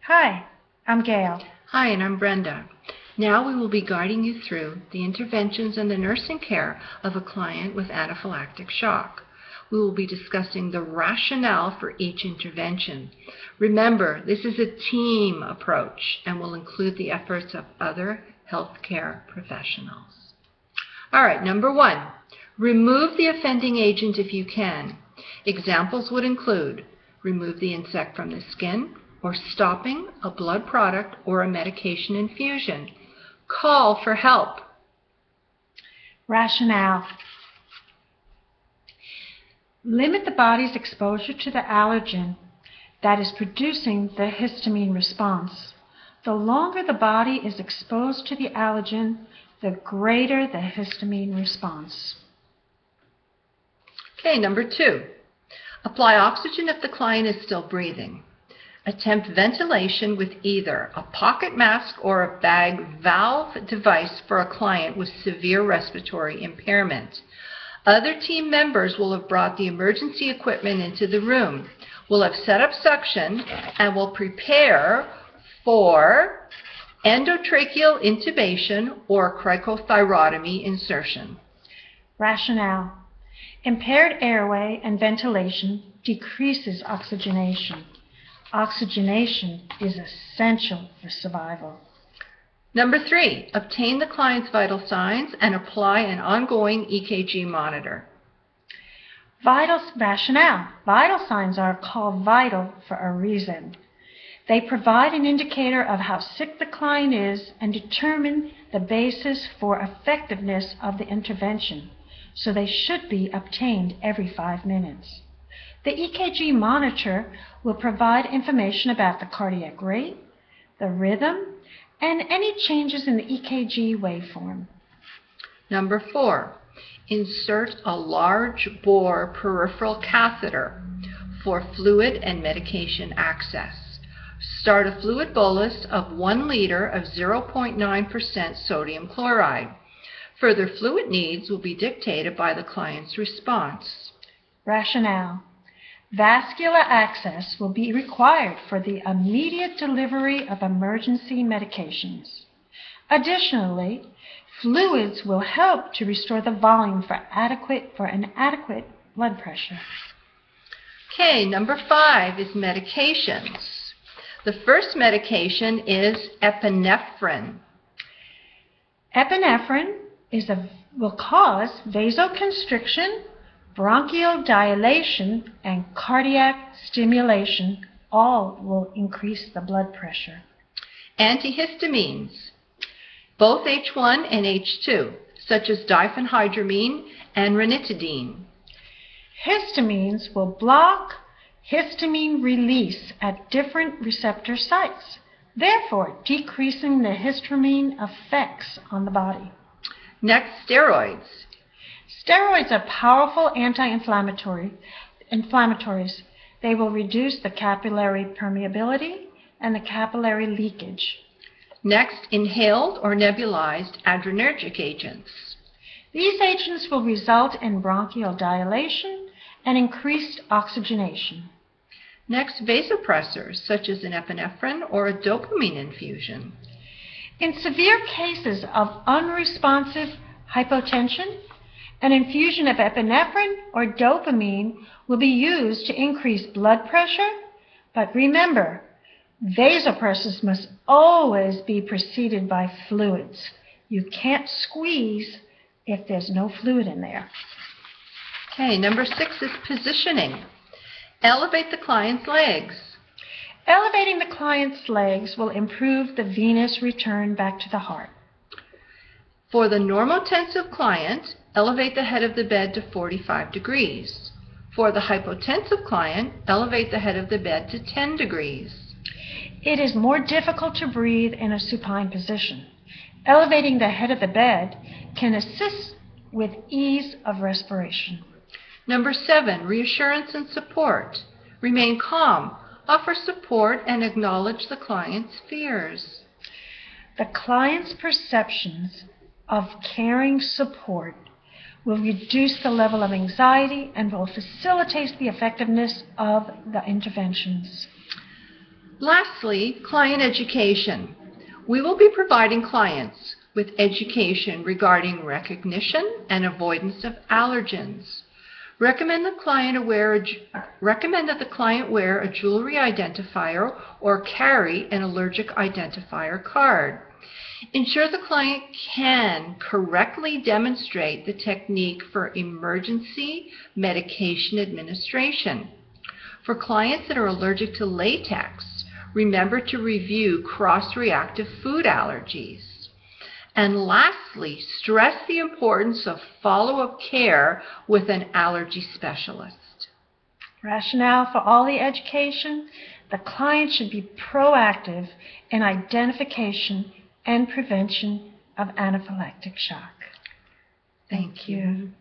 Hi, I'm Gail. Hi, and I'm Brenda. Now we will be guiding you through the interventions and the nursing care of a client with anaphylactic shock. We will be discussing the rationale for each intervention. Remember, this is a team approach and will include the efforts of other healthcare professionals. All right, number 1, remove the offending agent if you can. Examples would include remove the insect from the skin, or stopping a blood product or a medication infusion. Call for help. Rationale. Limit the body's exposure to the allergen that is producing the histamine response. The longer the body is exposed to the allergen, the greater the histamine response. Okay, number 2. Apply oxygen if the client is still breathing. Attempt ventilation with either a pocket mask or a bag valve device for a client with severe respiratory impairment. Other team members will have brought the emergency equipment into the room, will have set up suction, and will prepare for endotracheal intubation or cricothyrotomy insertion. Rationale. Impaired airway and ventilation decreases oxygenation. Oxygenation is essential for survival. Number 3, obtain the client's vital signs and apply an ongoing EKG monitor. Rationale. Vital signs are called vital for a reason. They provide an indicator of how sick the client is and determine the basis for effectiveness of the intervention, so they should be obtained every 5 minutes. The EKG monitor will provide information about the cardiac rate, the rhythm, and any changes in the EKG waveform. Number 4, insert a large bore peripheral catheter for fluid and medication access. Start a fluid bolus of 1 liter of 0.9% sodium chloride. Further fluid needs will be dictated by the client's response. Rationale. Vascular access will be required for the immediate delivery of emergency medications. Additionally, fluids will help to restore the volume for an adequate blood pressure. Okay, number 5 is medications. The first medication is epinephrine. Epinephrine will cause vasoconstriction, bronchial dilation, and cardiac stimulation. All will increase the blood pressure. Antihistamines, both H1 and H2, such as diphenhydramine and ranitidine. Histamines will block histamine release at different receptor sites, therefore decreasing the histamine effects on the body. Next, steroids. Steroids are powerful anti-inflammatories. They will reduce the capillary permeability and the capillary leakage. Next, inhaled or nebulized adrenergic agents. These agents will result in bronchial dilation and increased oxygenation. Next, vasopressors, such as an epinephrine or a dopamine infusion. In severe cases of unresponsive hypotension, an infusion of epinephrine or dopamine will be used to increase blood pressure, but remember, vasopressors must always be preceded by fluids. You can't squeeze if there's no fluid in there. Okay, number 6 is positioning. Elevate the client's legs. Elevating the client's legs will improve the venous return back to the heart. For the normotensive client, elevate the head of the bed to 45 degrees. For the hypotensive client, elevate the head of the bed to 10 degrees. It is more difficult to breathe in a supine position. Elevating the head of the bed can assist with ease of respiration. Number 7, reassurance and support. Remain calm. Offer support and acknowledge the client's fears. The client's perceptions of caring support will reduce the level of anxiety and will facilitate the effectiveness of the interventions. Lastly, client education. We will be providing clients with education regarding recognition and avoidance of allergens. Recommend that the client wear a jewelry identifier or carry an allergic identifier card. Ensure the client can correctly demonstrate the technique for emergency medication administration. For clients that are allergic to latex, remember to review cross-reactive food allergies. And lastly, stress the importance of follow-up care with an allergy specialist. Rationale for all the education: the client should be proactive in identification and prevention of anaphylactic shock. Thank you.